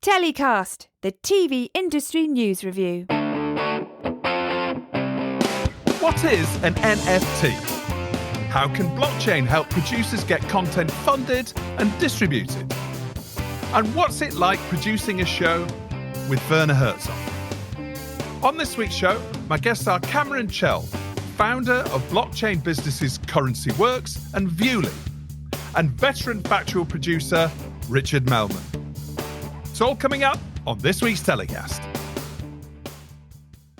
TellyCast, the TV industry news review. What is an NFT? How can blockchain help producers get content funded and distributed? And what's it like producing a show with Werner Herzog? On this week's show, my guests are Cameron Chell, founder of blockchain businesses Currency Works and Vuele, and veteran factual producer Richard Melman. It's all coming up on this week's TellyCast.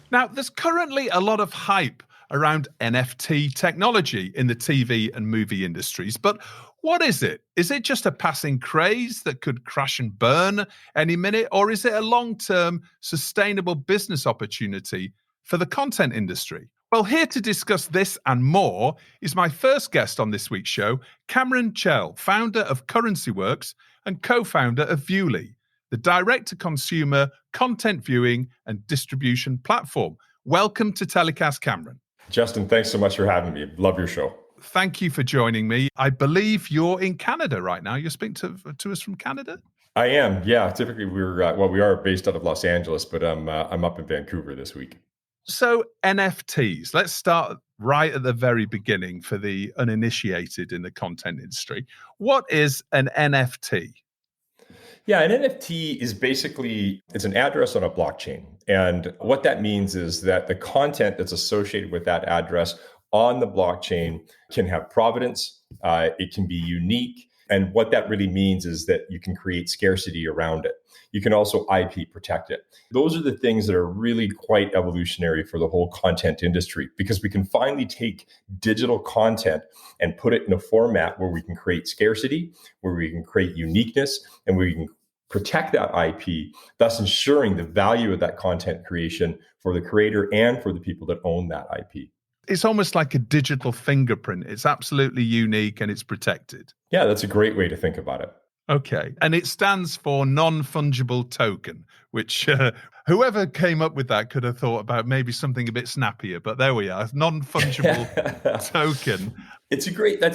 Now, there's currently a lot of hype around NFT technology in the TV and movie industries, but what is it? Is it just a passing craze that could crash and burn any minute, or is it a long-term sustainable business opportunity for the content industry? Well, here to discuss this and more is my first guest on this week's show, Cameron Chell, founder of Currency Works and co-founder of Vuele, the direct-to-consumer content viewing and distribution platform. Welcome to TellyCast, Cameron. Justin, thanks so much for having me. Love your show. Thank you for joining me. I believe you're in Canada right now. You're speaking to us from Canada? I am, yeah. Typically, we are based out of Los Angeles, but I'm up in Vancouver this week. So NFTs, let's start right at the very beginning for the uninitiated in the content industry. What is an NFT? Yeah, an NFT is basically, it's an address on a blockchain. And what that means is that the content that's associated with that address on the blockchain can have provenance, it can be unique. And what that really means is that you can create scarcity around it. You can also IP protect it. Those are the things that are really quite evolutionary for the whole content industry, because we can finally take digital content and put it in a format where we can create scarcity, where we can create uniqueness, and where we can protect that IP, thus ensuring the value of that content creation for the creator and for the people that own that IP. It's almost like a digital fingerprint. It's absolutely unique and it's protected. Yeah, that's a great way to think about it. Okay. And it stands for non-fungible token, which whoever came up with that could have thought about maybe something a bit snappier, but there we are, non-fungible token. That's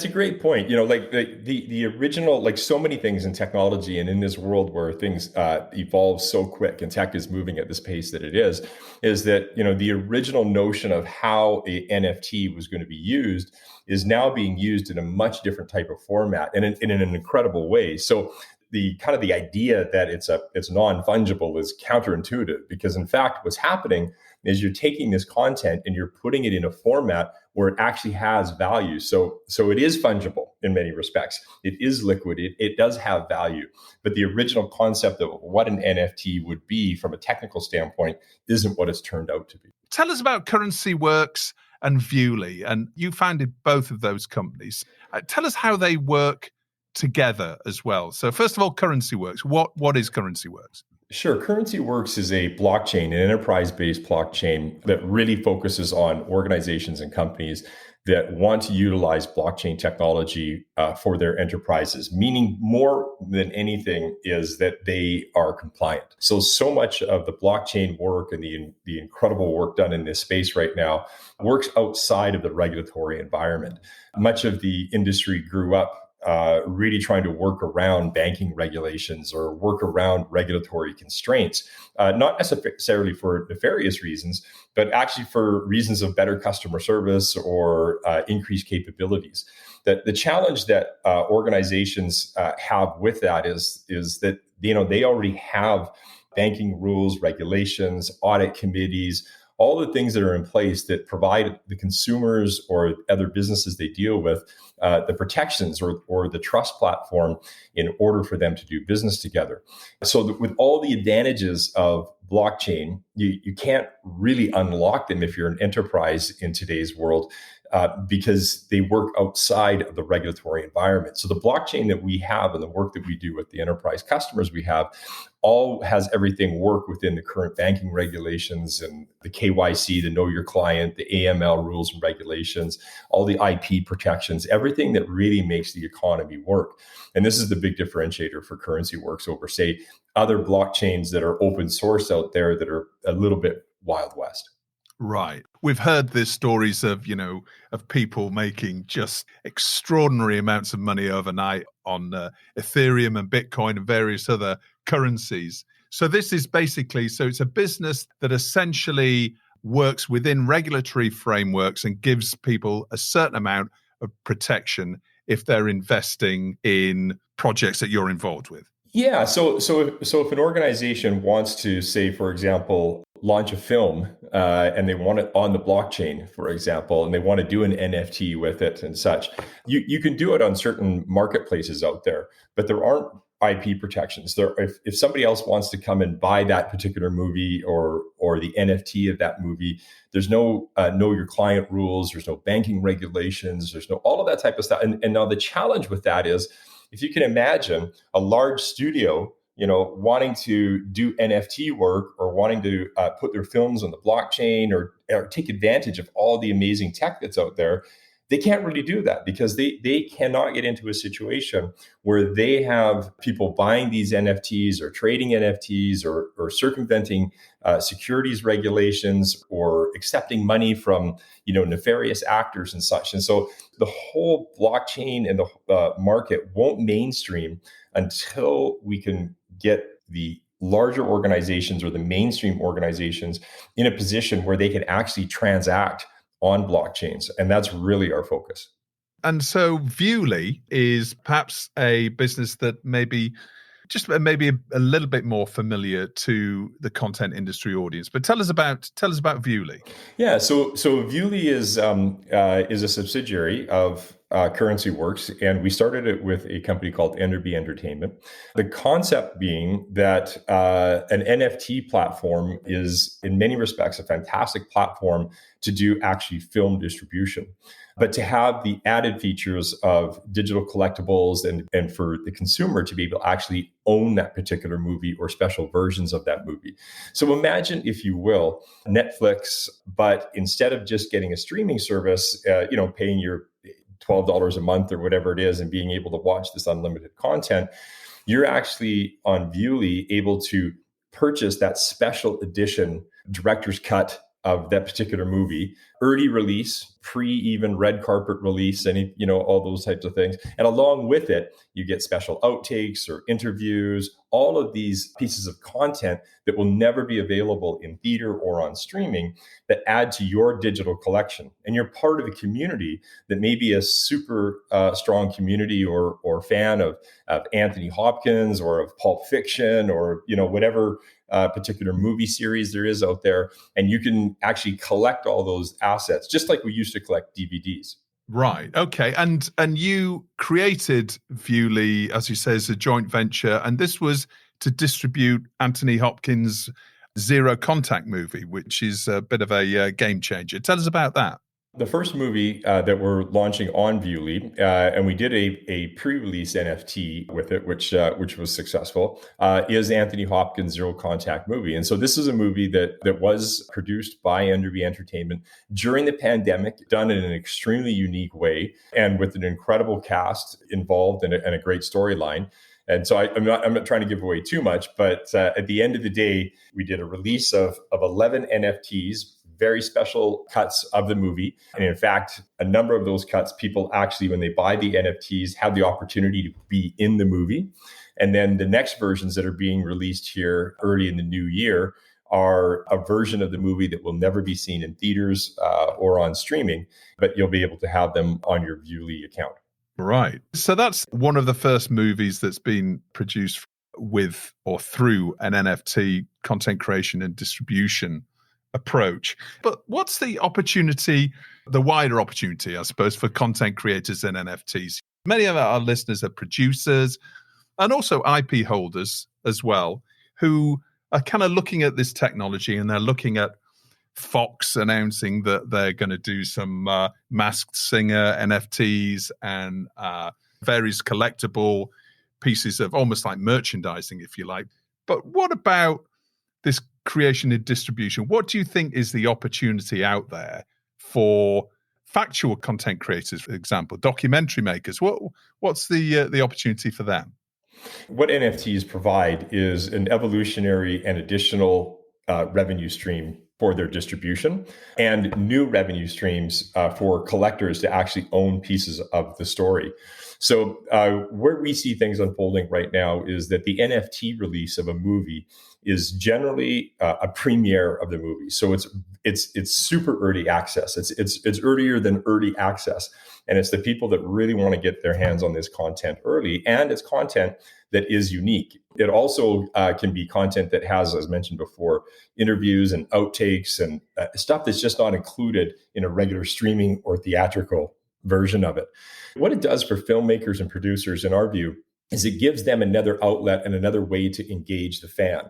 a great point. You know, like the original, like so many things in technology and in this world where things evolve so quick and tech is moving at this pace that it is that, you know, the original notion of how a NFT was going to be used is now being used in a much different type of format and in an incredible way. So the kind of the idea that it's non-fungible is counterintuitive, because in fact, what's happening is you're taking this content and you're putting it in a format where it actually has value. So it is fungible in many respects. It is liquid. It does have value. But the original concept of what an NFT would be from a technical standpoint isn't what it's turned out to be. Tell us about Currency Works and Vuele, and you founded both of those companies. Tell us how they work together as well. So first of all, Currency Works. What is Currency Works? Sure. Currency Works is a blockchain, an enterprise-based blockchain that really focuses on organizations and companies that want to utilize blockchain technology for their enterprises, meaning more than anything is that they are compliant. So much of the blockchain work and the incredible work done in this space right now works outside of the regulatory environment. Much of the industry grew up really trying to work around banking regulations or work around regulatory constraints, not necessarily for nefarious reasons, but actually for reasons of better customer service or increased capabilities. The challenge that organizations have with that is that, you know, they already have banking rules, regulations, audit committees, all the things that are in place that provide the consumers or other businesses they deal with the protections or the trust platform in order for them to do business together. So with all the advantages of blockchain, you can't really unlock them if you're an enterprise in today's world because they work outside of the regulatory environment. So the blockchain that we have and the work that we do with the enterprise customers we have all has everything work within the current banking regulations and the KYC, the know your client, the AML rules and regulations, all the IP protections, everything that really makes the economy work. And this is the big differentiator for Currency Works over, say, other blockchains that are open source out there that are a little bit Wild West. Right. We've heard the stories of, of people making just extraordinary amounts of money overnight on Ethereum and Bitcoin and various other currencies. So this is basically, so it's a business that essentially works within regulatory frameworks and gives people a certain amount of protection if they're investing in projects that you're involved with. Yeah. So if an organization wants to, say, for example, launch a film and they want it on the blockchain, for example, and they want to do an NFT with it and such, you can do it on certain marketplaces out there, but there aren't IP protections. If somebody else wants to come and buy that particular movie or the NFT of that movie, there's no know your client rules, there's no banking regulations, there's no all of that type of stuff. And now the challenge with that is, if you can imagine a large studio, wanting to do NFT work or wanting to put their films on the blockchain or take advantage of all the amazing tech that's out there, they can't really do that because they cannot get into a situation where they have people buying these NFTs or trading NFTs or circumventing securities regulations or accepting money from nefarious actors and such. And so the whole blockchain and the market won't mainstream until we can get the larger organizations or the mainstream organizations in a position where they can actually transact on blockchains. And that's really our focus. And so Vuele is perhaps a business that maybe a little bit more familiar to the content industry audience. But tell us about Vuele. Yeah, so Vuele is a subsidiary of Currency Works, and we started it with a company called Enderby Entertainment. The concept being that an NFT platform is, in many respects, a fantastic platform to do actually film distribution, but to have the added features of digital collectibles and for the consumer to be able to actually own that particular movie or special versions of that movie. So imagine, if you will, Netflix, but instead of just getting a streaming service, paying your $12 a month or whatever it is and being able to watch this unlimited content, you're actually on Vuele able to purchase that special edition director's cut of that particular movie, early release, pre-even red carpet release, and all those types of things. And along with it, you get special outtakes or interviews, all of these pieces of content that will never be available in theater or on streaming that add to your digital collection. And you're part of a community that may be a super strong community or fan of Anthony Hopkins or of Pulp Fiction or whatever particular movie series there is out there, and you can actually collect all those assets just like we used to collect DVDs. Right. Okay. And you created Vuele, as you say, as a joint venture, and this was to distribute Anthony Hopkins' Zero Contact movie, which is a bit of a game changer. Tell us about that. The first movie that we're launching on Vuele, and we did a pre-release NFT with it, which was successful, is Anthony Hopkins' Zero Contact movie. And so this is a movie that was produced by Enderby Entertainment during the pandemic, done in an extremely unique way, and with an incredible cast involved and a great storyline. And so I'm not trying to give away too much, but at the end of the day, we did a release of 11 NFTs, very special cuts of the movie. And in fact, a number of those cuts, people actually, when they buy the NFTs, have the opportunity to be in the movie. And then the next versions that are being released here early in the new year are a version of the movie that will never be seen in theaters or on streaming, but you'll be able to have them on your Vuele account. Right. So that's one of the first movies that's been produced with or through an NFT content creation and distribution approach. But what's the opportunity, the wider opportunity, I suppose, for content creators and NFTs? Many of our listeners are producers and also IP holders as well, who are kind of looking at this technology, and they're looking at Fox announcing that they're going to do some Masked Singer NFTs and various collectible pieces of almost like merchandising, if you like. But what about this creation and distribution? What do you think is the opportunity out there for factual content creators, for example, documentary makers? What's the opportunity for them? What NFTs provide is an evolutionary and additional revenue stream for their distribution, and new revenue streams for collectors to actually own pieces of the story. So where we see things unfolding right now is that the NFT release of a movie is generally a premiere of the movie. So it's super early access. It's earlier than early access, and it's the people that really want to get their hands on this content early, and it's content that is unique. It also can be content that has, as mentioned before, interviews and outtakes and stuff that's just not included in a regular streaming or theatrical version of it. What it does for filmmakers and producers, in our view, is it gives them another outlet and another way to engage the fan.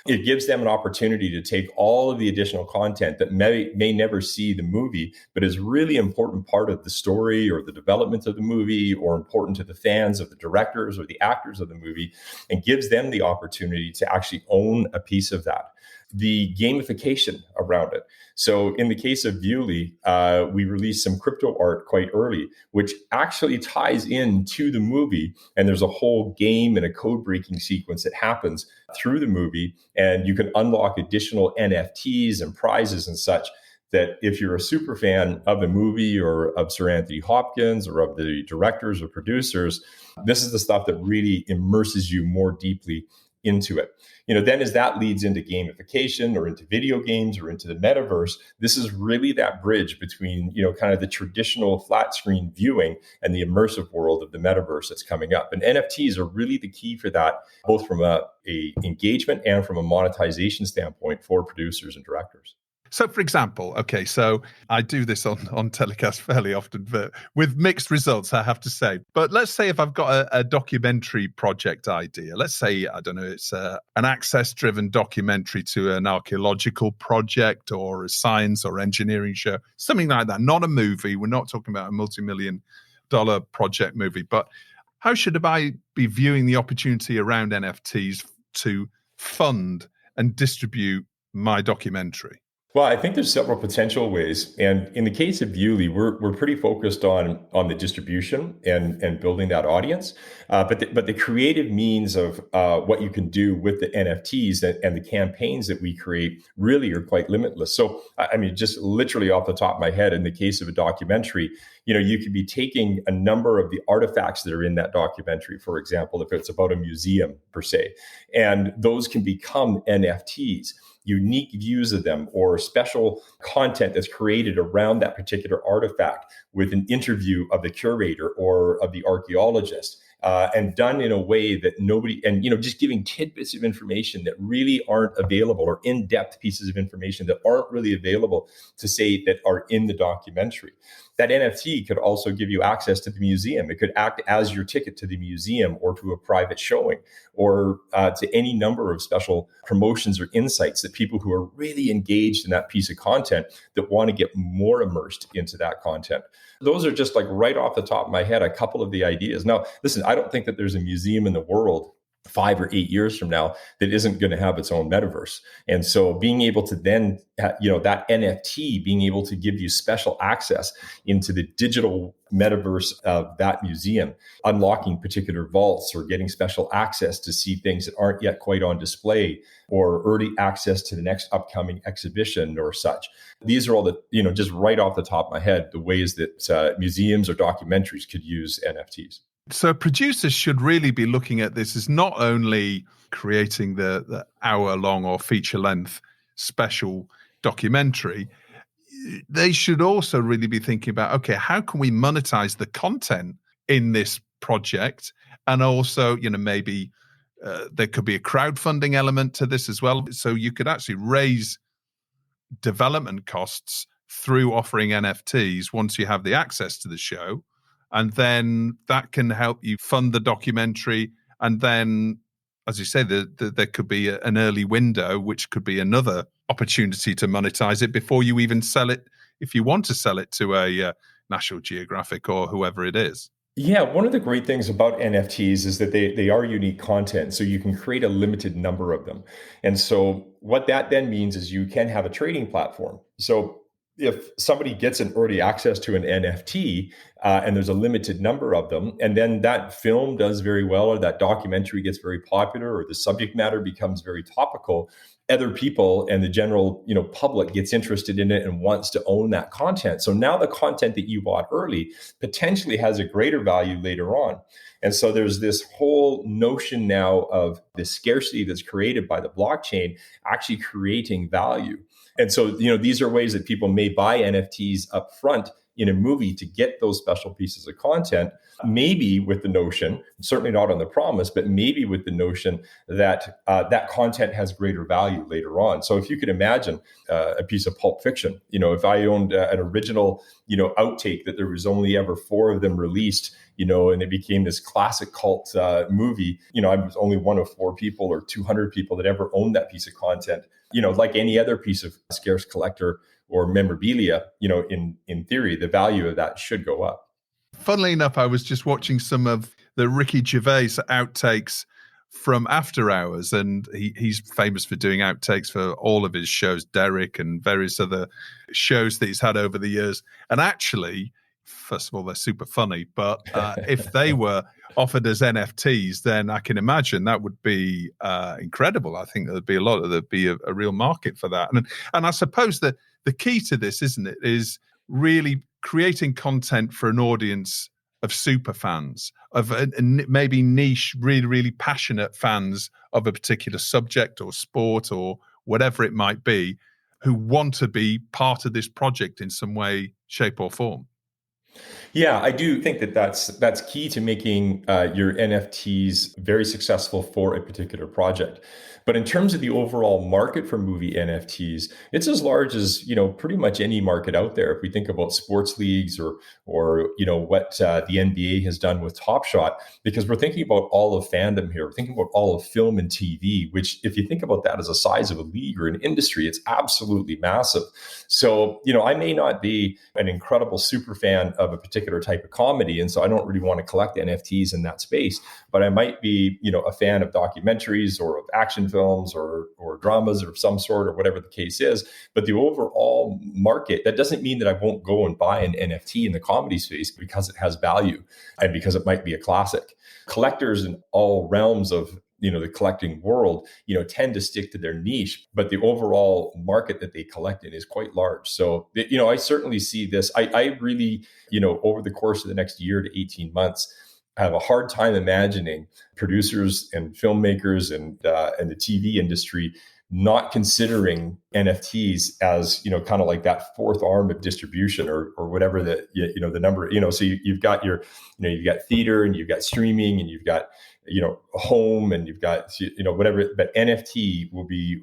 It gives them an opportunity to take all of the additional content that may never see the movie, but is really important part of the story or the development of the movie, or important to the fans of the directors or the actors of the movie, and gives them the opportunity to actually own a piece of that. The gamification around it. So in the case of Vuele, we released some crypto art quite early, which actually ties into the movie. And there's a whole game and a code breaking sequence that happens through the movie. And you can unlock additional NFTs and prizes and such, that if you're a super fan of the movie or of Sir Anthony Hopkins or of the directors or producers, this is the stuff that really immerses you more deeply into it. Then as that leads into gamification or into video games or into the metaverse, this is really that bridge between, kind of the traditional flat screen viewing and the immersive world of the metaverse that's coming up. And NFTs are really the key for that, both from a engagement and from a monetization standpoint for producers and directors. So, for example, okay, so I do this on TellyCast fairly often, but with mixed results, I have to say. But let's say if I've got a documentary project idea, let's say, I don't know, it's an access-driven documentary to an archaeological project or a science or engineering show, something like that, not a movie. We're not talking about a multi-million-dollar project movie, but how should I be viewing the opportunity around NFTs to fund and distribute my documentary? Well, I think there's several potential ways. And in the case of Vuele, we're pretty focused on the distribution and building that audience. But the creative means of what you can do with the NFTs and the campaigns that we create really are quite limitless. So, I mean, just literally off the top of my head, in the case of a documentary, you could be taking a number of the artifacts that are in that documentary, for example, if it's about a museum per se, and those can become NFTs. Unique views of them or special content that's created around that particular artifact with an interview of the curator or of the archaeologist, and done in a way that nobody, and just giving tidbits of information that really aren't available, or in-depth pieces of information that aren't really available to say that are in the documentary. That NFT could also give you access to the museum. It could act as your ticket to the museum or to a private showing, or to any number of special promotions or insights that people who are really engaged in that piece of content that want to get more immersed into that content. Those are just like right off the top of my head, a couple of the ideas. Now, listen, I don't think that there's a museum in the world 5 or 8 years from now that isn't going to have its own metaverse. And so being able to then, that NFT being able to give you special access into the digital metaverse of that museum, unlocking particular vaults or getting special access to see things that aren't yet quite on display, or early access to the next upcoming exhibition or such. These are all the, just right off the top of my head, the ways that museums or documentaries could use NFTs. So producers should really be looking at this as not only creating the hour-long or feature-length special documentary, they should also really be thinking about, okay, how can we monetize the content in this project? And also, maybe there could be a crowdfunding element to this as well. So you could actually raise development costs through offering NFTs once you have the access to the show. And then that can help you fund the documentary. And then, as you say, there could be an early window, which could be another opportunity to monetize it before you even sell it, if you want to sell it to a National Geographic or whoever it is. Yeah, one of the great things about NFTs is that they are unique content, so you can create a limited number of them. And so what that then means is you can have a trading platform. So if somebody gets an early access to an NFT and there's a limited number of them, and then that film does very well, or that documentary gets very popular, or the subject matter becomes very topical, other people and the general public gets interested in it and wants to own that content. So now the content that you bought early potentially has a greater value later on. And so there's this whole notion now of the scarcity that's created by the blockchain actually creating value. And so, these are ways that people may buy NFTs up front in a movie to get those special pieces of content, maybe with the notion, certainly not on the promise, but maybe with the notion that that content has greater value later on. So if you could imagine a piece of Pulp Fiction, if I owned an original, outtake that there was only ever 4 of them released, and it became this classic cult movie, I was only one of 4 people or 200 people that ever owned that piece of content. Like any other piece of scarce collector or memorabilia, in theory, the value of that should go up. Funnily enough, I was just watching some of the Ricky Gervais outtakes from After Hours, and he's famous for doing outtakes for all of his shows, Derek and various other shows that he's had over the years. And actually, first of all, they're super funny, but if they were offered as NFTs, then I can imagine that would be incredible. I think there'd be a real market for that. And I suppose that the key to this, isn't it, is really creating content for an audience of super fans, of maybe niche, really, really passionate fans of a particular subject or sport or whatever it might be, who want to be part of this project in some way, shape or form. Yeah, I do think that that's key to making your NFTs very successful for a particular project. But in terms of the overall market for movie NFTs, it's as large as pretty much any market out there. If we think about sports leagues or what the NBA has done with Top Shot, because we're thinking about all of fandom here, we're thinking about all of film and TV, which if you think about that as a size of a league or an industry, it's absolutely massive. So I may not be an incredible super fan of a particular type of comedy, and so I don't really want to collect NFTs in that space. But I might be a fan of documentaries or of action films or dramas of some sort or whatever the case is. But the overall market, that doesn't mean that I won't go and buy an NFT in the comedy space because it has value and because it might be a classic. Collectors in all realms of the collecting world, tend to stick to their niche, but the overall market that they collect in is quite large. So, I certainly see this. I really, over the course of the next year to 18 months, I have a hard time imagining producers and filmmakers and the TV industry not considering NFTs as, kind of like that fourth arm of distribution or whatever the number, so you've got you've got theater and you've got streaming and you've got, home and you've got, whatever, but NFT will be,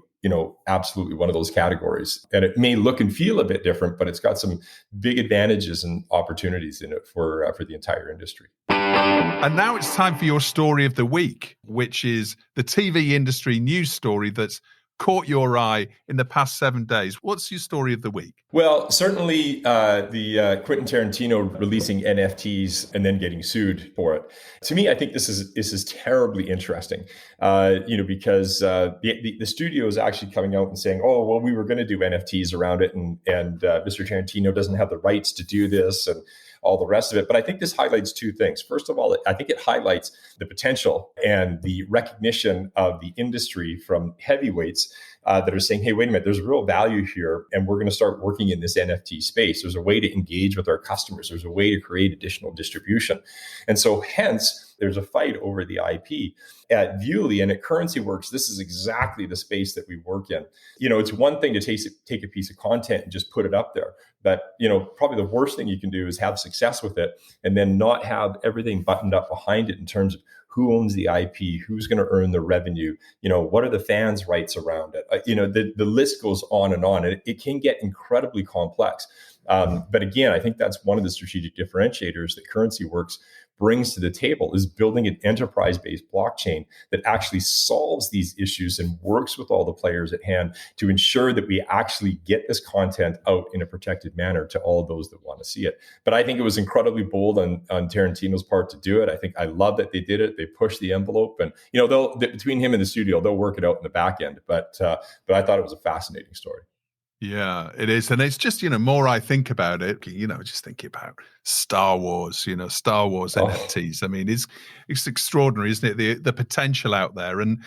absolutely one of those categories. And it may look and feel a bit different, but it's got some big advantages and opportunities in it for the entire industry. And now it's time for your story of the week, which is the TV industry news story that's caught your eye in the past 7 days. What's your story of the week? Well, certainly the Quentin Tarantino releasing NFTs and then getting sued for it. To me, I think this is terribly interesting, because the studio is actually coming out and saying, oh, well, we were going to do NFTs around it, and Mr. Tarantino doesn't have the rights to do this, and all the rest of it. But I think this highlights 2 things. First of all, I think it highlights the potential and the recognition of the industry from heavyweights that are saying, hey, wait a minute, there's real value here, and we're going to start working in this NFT space. There's a way to engage with our customers. There's a way to create additional distribution. And so hence, there's a fight over the IP. At Vuele and at Currency Works, this is exactly the space that we work in. It's one thing to take a piece of content and just put it up there. But, probably the worst thing you can do is have success with it and then not have everything buttoned up behind it in terms of who owns the IP, who's going to earn the revenue, what are the fans' rights around it? The list goes on and on, and it can get incredibly complex. But again, I think that's one of the strategic differentiators that Currency Works brings to the table, is building an enterprise-based blockchain that actually solves these issues and works with all the players at hand to ensure that we actually get this content out in a protected manner to all of those that want to see it. But I think it was incredibly bold on Tarantino's part to do it. I love that they did it. They pushed the envelope, and between him and the studio, they'll work it out in the back end. But I thought it was a fascinating story. Yeah, it is. And it's just, more I think about it, just thinking about Star Wars, Star Wars NFTs. I mean, it's extraordinary, isn't it? The potential out there. And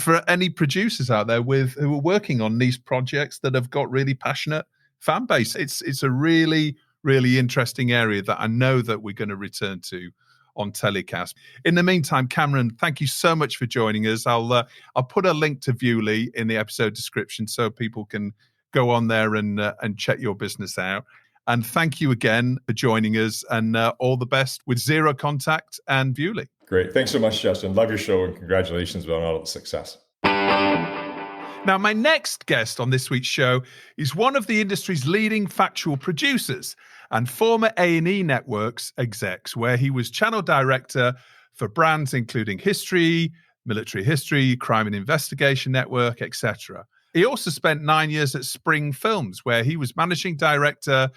for any producers out there who are working on these projects that have got really passionate fan base, it's a really, really interesting area that I know that we're going to return to on TellyCast. In the meantime, Cameron, thank you so much for joining us. I'll put a link to Vuele in the episode description so people can go on there and check your business out. And thank you again for joining us, and all the best with Zero Contact and Vuele. Great. Thanks so much, Justin. Love your show, and congratulations on all the success. Now, my next guest on this week's show is one of the industry's leading factual producers and former A&E Networks execs, where he was channel director for brands including History, Military History, Crime and Investigation Network, etc. He also spent 9 years at Spring Films, where he was managing director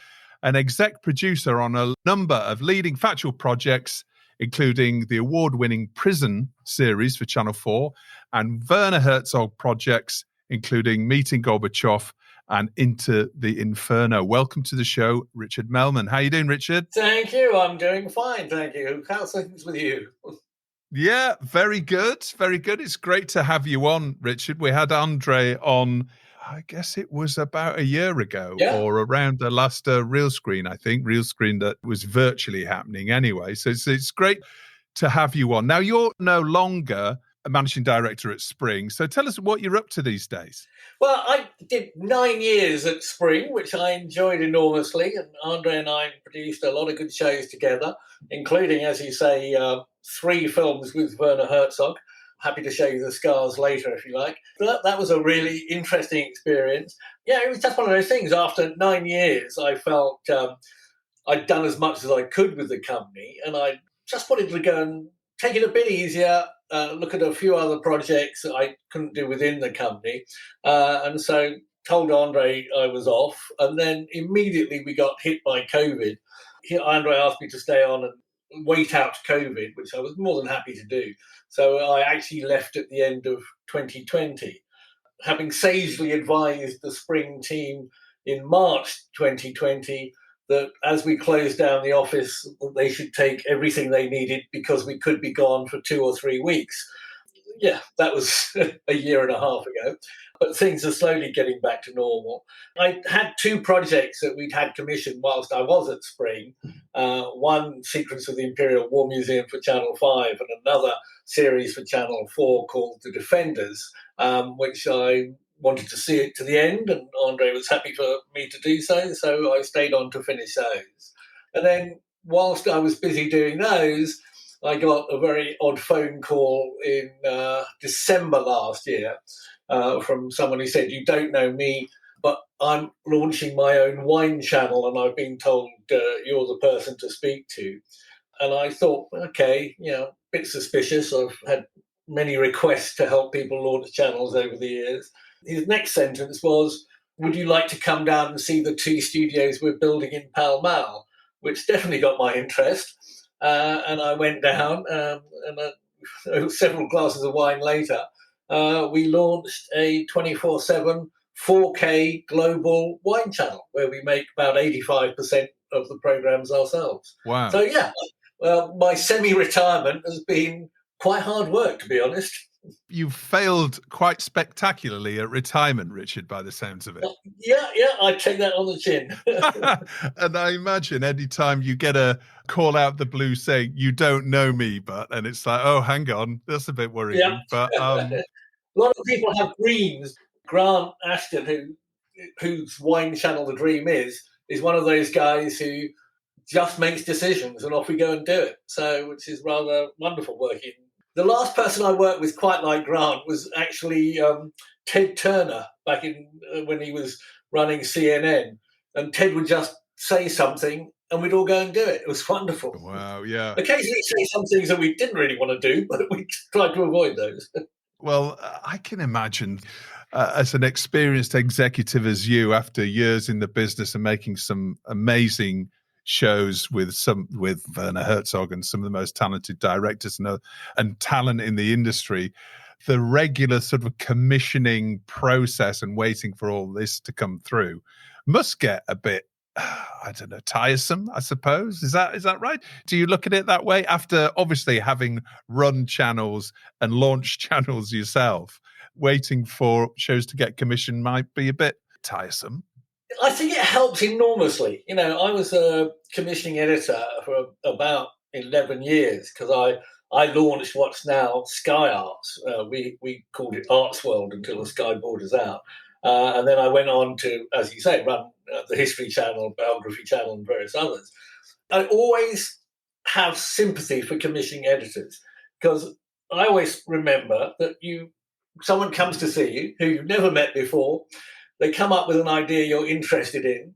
and exec producer on a number of leading factual projects, including the award-winning Prison series for Channel 4 and Werner Herzog projects, including Meeting Gorbachev and Into the Inferno. Welcome to the show, Richard Melman. How are you doing, Richard? Thank you. I'm doing fine, thank you. How's things with you? Yeah, very good. Very good. It's great to have you on, Richard. We had Andre on, I guess it was about a year ago, or around the last Real Screen, I think. Real Screen that was virtually happening anyway. So it's great to have you on. Now, you're no longer a managing director at Spring. So tell us what you're up to these days. Well, I did 9 years at Spring, which I enjoyed enormously. And Andre and I produced a lot of good shows together, including, as you say, 3 films with Werner Herzog. Happy to show you the scars later, if you like. But that was a really interesting experience. Yeah, it was just one of those things. After 9 years, I felt I'd done as much as I could with the company, and I just wanted to go and take it a bit easier, look at a few other projects that I couldn't do within the company. And so told Andre I was off. And then immediately we got hit by COVID. Andre asked me to stay on and wait out COVID, which I was more than happy to do. So I actually left at the end of 2020, having sagely advised the Spring team in March 2020 that as we closed down the office, they should take everything they needed because we could be gone for 2 or 3 weeks. Yeah, that was a year and a half ago. But things are slowly getting back to normal. I had 2 projects that we'd had commissioned whilst I was at Spring. One sequence of the Imperial War Museum for Channel 5 and another series for Channel 4 called The Defenders, which I wanted to see it to the end, and Andre was happy for me to do so, so I stayed on to finish those. And then whilst I was busy doing those, I got a very odd phone call in December last year from someone who said, "You don't know me, but I'm launching my own wine channel, and I've been told you're the person to speak to." And I thought, okay, a bit suspicious. I've had many requests to help people launch channels over the years. His next sentence was, "Would you like to come down and see the 2 studios we're building in Pall Mall?" Which definitely got my interest. And I went down, and several glasses of wine later, we launched a 24/7 4K global wine channel where we make about 85% of the programs ourselves. Wow. So, yeah, my semi-retirement has been quite hard work, to be honest. You've failed quite spectacularly at retirement, Richard, by the sounds of it. Yeah, I take that on the chin. And I imagine any time you get a call out the blue saying, "You don't know me," and it's like, oh, hang on, that's a bit worrying. Yeah. But A lot of people have dreams. Grant Ashton, whose wine channel The Dream is one of those guys who just makes decisions and off we go and do it. So, which is rather wonderful working. The last person I worked with, quite like Grant, was actually Ted Turner back in when he was running CNN. And Ted would just say something and we'd all go and do it. It was wonderful. Wow, yeah. Occasionally say some things that we didn't really want to do, but we tried to avoid those. Well, I can imagine as an experienced executive as you, after years in the business and making some amazing shows with Werner Herzog and some of the most talented directors and talent in the industry, the regular sort of commissioning process and waiting for all this to come through must get a bit, I don't know, tiresome, I suppose. Is that right? Do you look at it that way after obviously having run channels and launched channels yourself? Waiting for shows to get commissioned might be a bit tiresome. I think it helps enormously. I was a commissioning editor for about 11 years because I launched what's now Sky Arts. We called it Arts World until the Sky bought us out. And then I went on to, as you say, run the History Channel, Biography Channel, and various others. I always have sympathy for commissioning editors because I always remember that someone comes to see you who you've never met before. They come up with an idea you're interested in.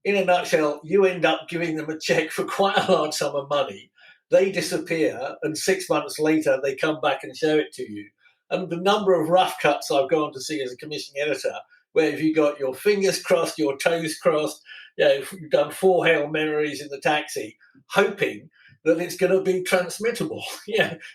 In a nutshell, you end up giving them a check for quite a large sum of money. They disappear, and 6 months later, they come back and show it to you. And the number of rough cuts I've gone to see as a commissioning editor, where if you got your fingers crossed, your toes crossed, you've done 4 Hail Marys in the taxi, hoping that it's going to be transmittable.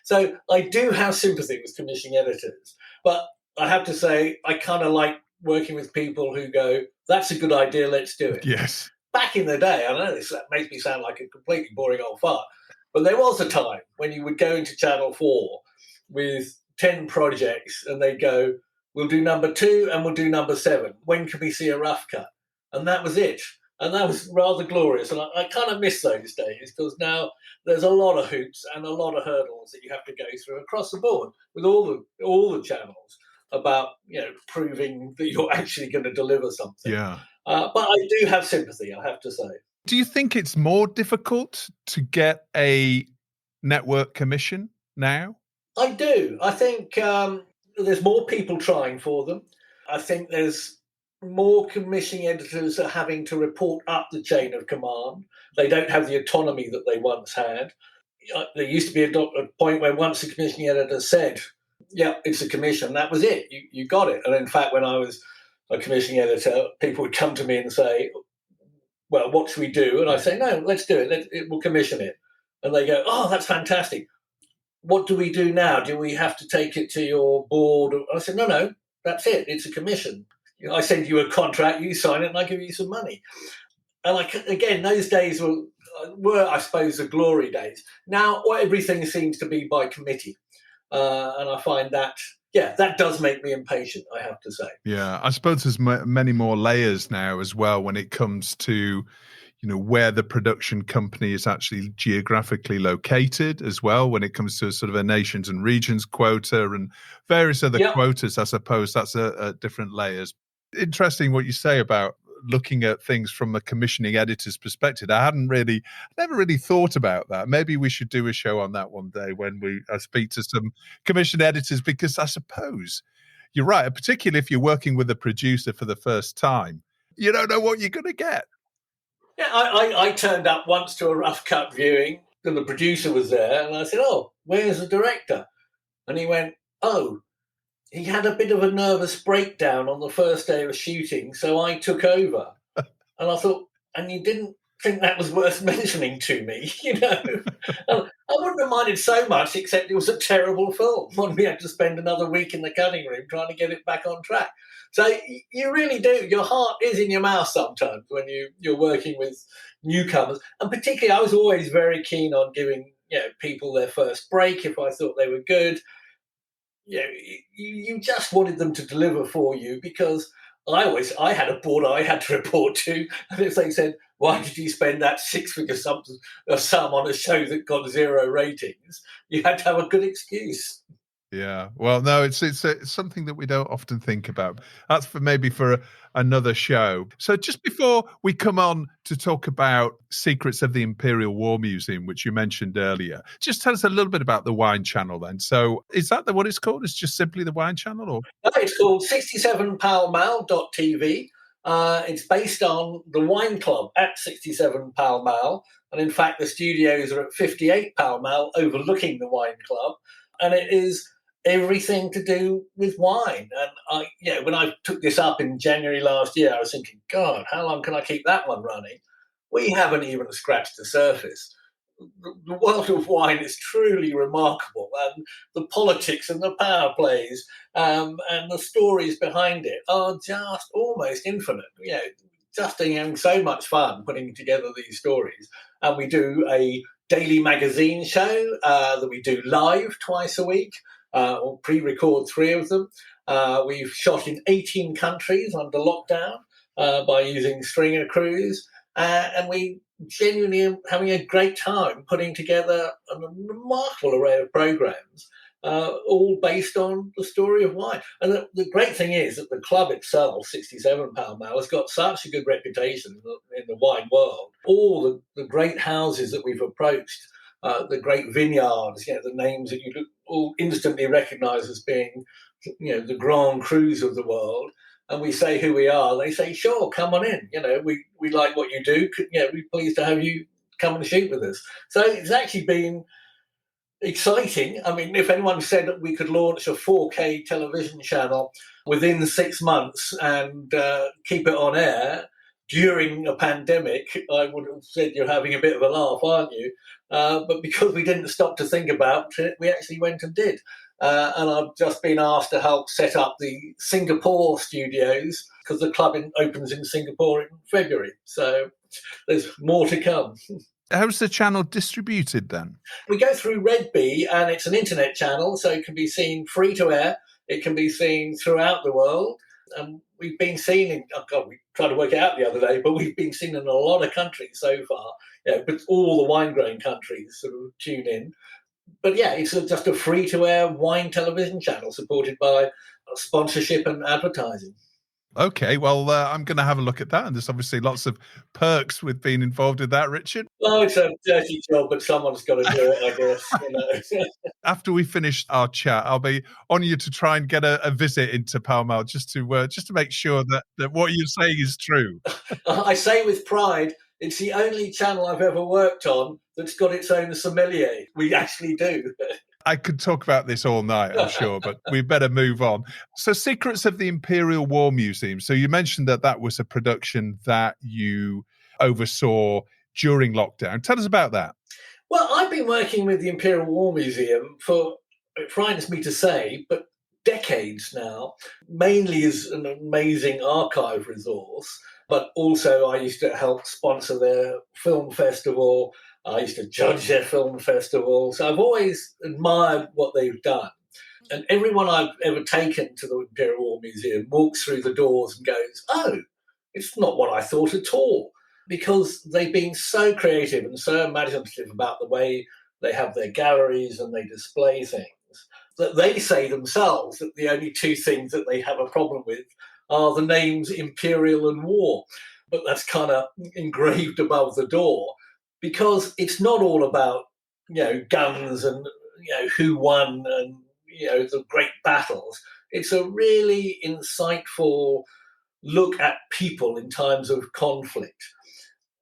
So I do have sympathy with commissioning editors. But I have to say, I kind of like working with people who go, that's a good idea, let's do it. Yes. Back in the day, I know this makes me sound like a completely boring old fart, but there was a time when you would go into Channel 4 with 10 projects and they'd go, we'll do number 2 and we'll do number 7. When can we see a rough cut? And that was it. And that was rather glorious. And I kind of miss those days because now there's a lot of hoops and a lot of hurdles that you have to go through across the board with all the channels about proving that you're actually going to deliver something. Yeah. But I do have sympathy, I have to say. Do you think it's more difficult to get a network commission now? I do. I think there's more people trying for them. I think there's more commissioning editors are having to report up the chain of command. They don't have the autonomy that they once had. There used to be a point where once a commissioning editor said, yeah, it's a commission, that was it. You got it. And in fact, when I was a commissioning editor, people would come to me and say, well, what should we do? And I say, no, let's do it. We'll commission it. And they go, oh, that's fantastic. What do we do now? Do we have to take it to your board? I said, no, that's it. It's a commission. I send you a contract, you sign it, and I give you some money. And again, those days were, I suppose, the glory days. Now everything seems to be by committee. And I find that, that does make me impatient, I have to say. Yeah, I suppose there's many more layers now as well when it comes to, where the production company is actually geographically located as well, when it comes to sort of a nations and regions quota and various other quotas. I suppose that's a different layers. Interesting what you say about looking at things from a commissioning editor's perspective. I never really thought about that. Maybe we should do a show on that one day when I speak to some commission editors, because I suppose you're right, particularly if you're working with a producer for the first time, you don't know what you're going to get. Yeah, I turned up once to a rough cut viewing and the producer was there and I said, oh, where's the director? And he went, oh, he had a bit of a nervous breakdown on the first day of shooting, so I took over. And I thought, and you didn't think that was worth mentioning to me, I wouldn't have minded so much, except it was a terrible film. And we had to spend another week in the cutting room trying to get it back on track. So you really do. Your heart is in your mouth sometimes when you're working with newcomers. And particularly, I was always very keen on giving people their first break if I thought they were good. You just wanted them to deliver for you, because I had a board I had to report to, and if they said, why did you spend that 6-figure sum on a show that got 0 ratings, you had to have a good excuse. Yeah, well, no, it's something that we don't often think about. That's for another show. So just before we come on to talk about Secrets of the Imperial War Museum, which you mentioned earlier, just tell us a little bit about the Wine Channel then. So is that what it's called? It's just simply the Wine Channel? Or? No, it's called 67palmal.tv. It's based on the Wine Club at 67 Pall Mall. And in fact, the studios are at 58 Pall Mall overlooking the Wine Club. And it is everything to do with wine. And when I took this up in January last year, I was thinking, God, how long can I keep that one running? We haven't even scratched the surface. the world of wine is truly remarkable, and the politics and the power plays and the stories behind it are just almost infinite. Just having so much fun putting together these stories. And we do a daily magazine show that we do live twice a week, or pre-record 3 of them. We've shot in 18 countries under lockdown by using stringer crews, and we genuinely are having a great time putting together a remarkable array of programs, all based on the story of wine. And the great thing is that the club itself, 67 Pall Mall, has got such a good reputation in the wine world. All the great houses that we've approached, the great vineyards, the names that you all instantly recognise as being, the Grand Crus of the world. And we say who we are, they say, sure, come on in. We like what you do. We're pleased to have you come and shoot with us. So it's actually been exciting. I mean, if anyone said that we could launch a 4K television channel within 6 months and keep it on air during a pandemic, I would have said you're having a bit of a laugh, aren't you? But because we didn't stop to think about it, we actually went and did. And I've just been asked to help set up the Singapore studios because the club opens in Singapore in February. So there's more to come. How's the channel distributed then? We go through Red Bee, and it's an internet channel, so it can be seen free to air. It can be seen throughout the world. And we've been seen we tried to work it out the other day, but we've been seen in a lot of countries so far. But all the wine growing countries sort of tune in. But it's just a free-to-air wine television channel supported by sponsorship and advertising. Okay, well, I'm going to have a look at that. And there's obviously lots of perks with being involved in that, Richard. Well, it's a dirty job, but someone's got to do it, I guess. After we finish our chat, I'll be on you to try and get a visit into Pall Mall just to make sure that what you're saying is true. I say with pride, it's the only channel I've ever worked on that's got its own sommelier. We actually do. I could talk about this all night, I'm sure, but we better move on. So, Secrets of the Imperial War Museum. So you mentioned that was a production that you oversaw during lockdown. Tell us about that. Well, I've been working with the Imperial War Museum for, it frightens me to say, but decades now, mainly as an amazing archive resource. But also I used to help sponsor their film festival. I used to judge their film festival. So I've always admired what they've done. And everyone I've ever taken to the Imperial War Museum walks through the doors and goes, oh, it's not what I thought at all. Because they've been so creative and so imaginative about the way they have their galleries and they display things, that they say themselves that the only 2 things that they have a problem with are the names Imperial and War. But that's kind of engraved above the door because it's not all about, guns and, who won and, the great battles. It's a really insightful look at people in times of conflict.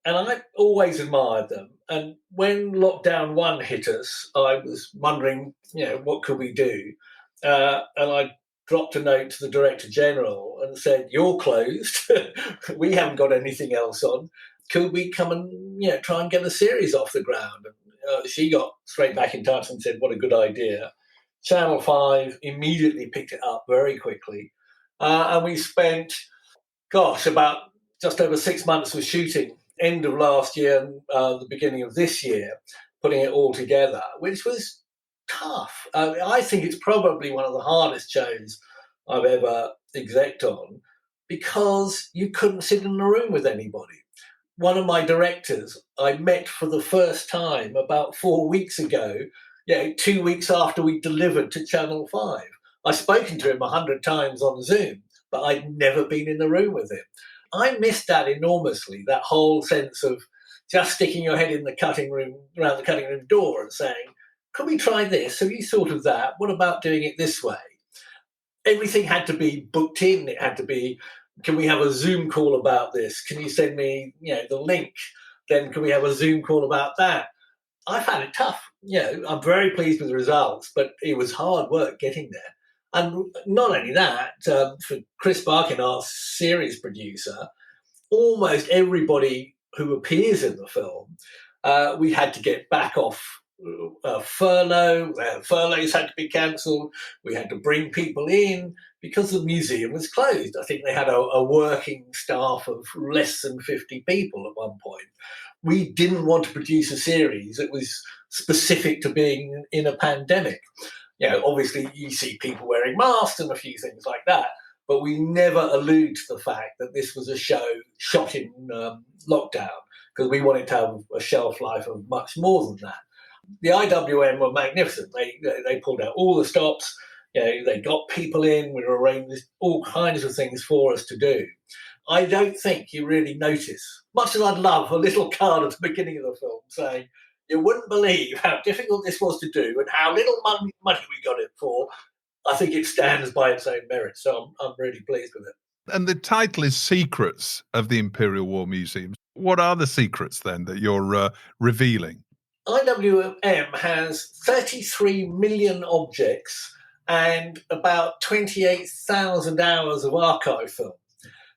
And I always admired them. And when lockdown 1 hit us, I was wondering, what could we do? And I dropped a note to the Director General and said, you're closed. We haven't got anything else on. Could we come and try and get a series off the ground? And she got straight back in touch and said, what a good idea. Channel 5 immediately picked it up very quickly. And we spent, about just over 6 months of shooting, end of last year and the beginning of this year, putting it all together, which was tough. I think it's probably one of the hardest shows I've ever execed on because you couldn't sit in a room with anybody. One of my directors I met for the first time about 4 weeks ago, 2 weeks after we delivered to Channel 5. I've spoken to him 100 times on Zoom, but I'd never been in the room with him. I missed that enormously, that whole sense of just sticking your head in the cutting room, around the cutting room door and saying, could we try this? Have you thought of that? What about doing it this way? Everything had to be booked in. It had to be, can we have a Zoom call about this? Can you send me, the link? Then can we have a Zoom call about that? I found it tough. I'm very pleased with the results, but it was hard work getting there. And not only that, for Chris Barkin, our series producer, almost everybody who appears in the film We had to get back off furlough. Furloughs had to be cancelled. We had to bring people in because the museum was closed. I think they had a working staff of less than 50 people at one point. We didn't want to produce a series that was specific to being in a pandemic. Obviously you see people wearing masks and a few things like that, but we never allude to the fact that this was a show shot in lockdown, because we wanted to have a shelf life of much more than that. The IWM were magnificent. They pulled out all the stops. They got people in. We arranged all kinds of things for us to do. I don't think you really notice, much as I'd love a little card at the beginning of the film saying, you wouldn't believe how difficult this was to do and how little money we got it for. I think it stands by its own merit. So I'm really pleased with it. And the title is Secrets of the Imperial War Museum. What are the secrets then that you're revealing? IWM has 33 million objects and about 28,000 hours of archive film.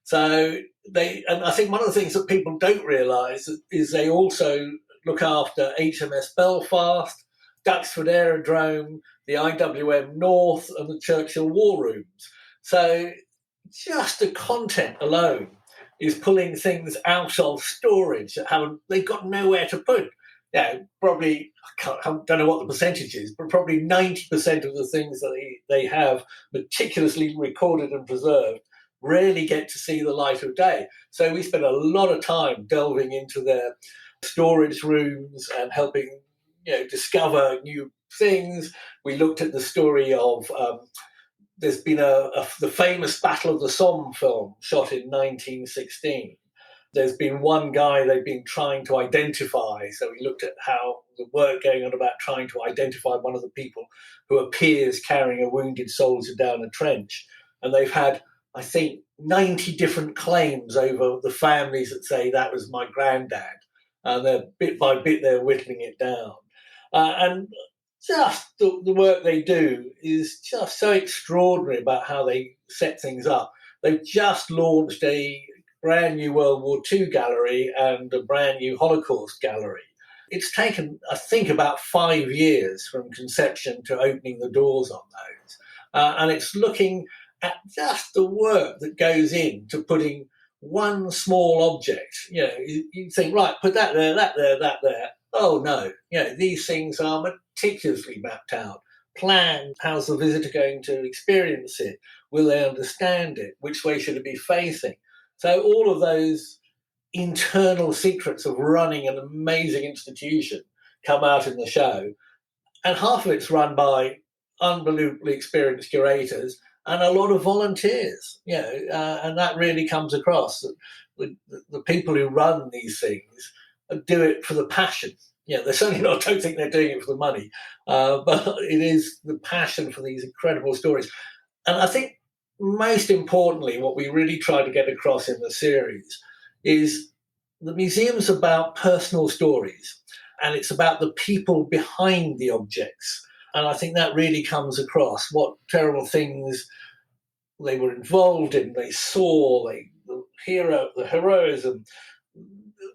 So and I think one of the things that people don't realise is they also look after HMS Belfast, Duxford Aerodrome, the IWM North, and the Churchill War Rooms. So just the content alone is pulling things out of storage that they've got nowhere to put. Probably, I don't know what the percentage is, but probably 90% of the things that they have meticulously recorded and preserved rarely get to see the light of day. So we spent a lot of time delving into their storage rooms and helping discover new things. We looked at the story of there's been the famous Battle of the Somme film shot in 1916. There's been one guy they've been trying to identify. So we looked at how the work going on about trying to identify one of the people who appears carrying a wounded soldier down a trench. And they've had, I think, 90 different claims over the families that say that was my granddad. And they're bit by bit, they're whittling it down. And just the work they do is just so extraordinary about how they set things up. They've just launched a brand new World War II gallery and a brand new Holocaust gallery. It's taken, I think, about 5 years from conception to opening the doors on those. And it's looking at just the work that goes into putting one small object. You think, right, put that there, that there, that there. Oh, no. These things are meticulously mapped out, planned. How's the visitor going to experience it? Will they understand it? Which way should it be facing? So all of those internal secrets of running an amazing institution come out in the show. And half of it's run by unbelievably experienced curators and a lot of volunteers, and that really comes across. The people who run these things do it for the passion. They're certainly not, I don't think they're doing it for the money, but it is the passion for these incredible stories. And I think most importantly, what we really try to get across in the series is the museum's about personal stories, and it's about the people behind the objects. And I think that really comes across what terrible things they were involved in, they saw, the heroism,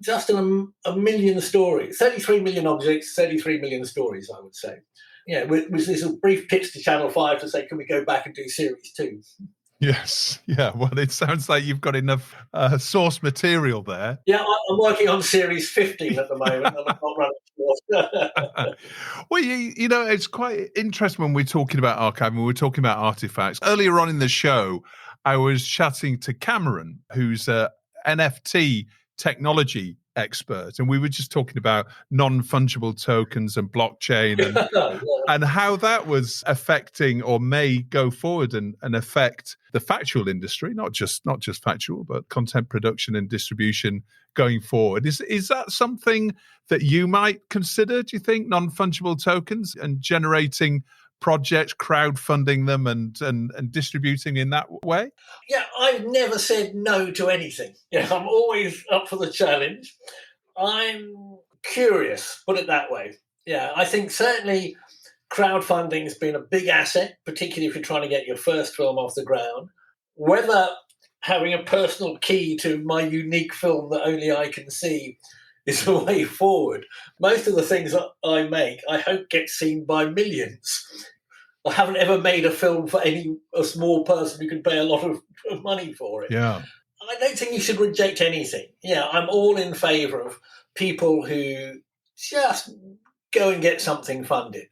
just a million stories, 33 million objects, 33 million stories, I would say. With this brief pitch to Channel 5 to say, can we go back and do series 2? Yes. Yeah. Well, it sounds like you've got enough source material there. Yeah, I'm working on series 15 at the moment. And I'm not running short. Well, it's quite interesting when we're talking about archive, when we're talking about artifacts. Earlier on in the show, I was chatting to Cameron, who's a NFT technology expert, and we were just talking about non-fungible tokens and blockchain and how that was affecting or may go forward and affect the factual industry, not just factual, but content production and distribution going forward. Is that something that you might consider, do you think, non-fungible tokens and generating projects, crowdfunding them and distributing in that way? Yeah, I've never said no to anything. I'm always up for the challenge. I'm curious, put it that way. I think certainly crowdfunding has been a big asset, particularly if you're trying to get your first film off the ground. Whether having a personal key to my unique film that only I can see is the way forward. Most of the things that I make, I hope get seen by millions. I haven't ever made a film for a small person who can pay a lot of money for it. Yeah. I don't think you should reject anything. Yeah, I'm all in favour of people who just go and get something funded.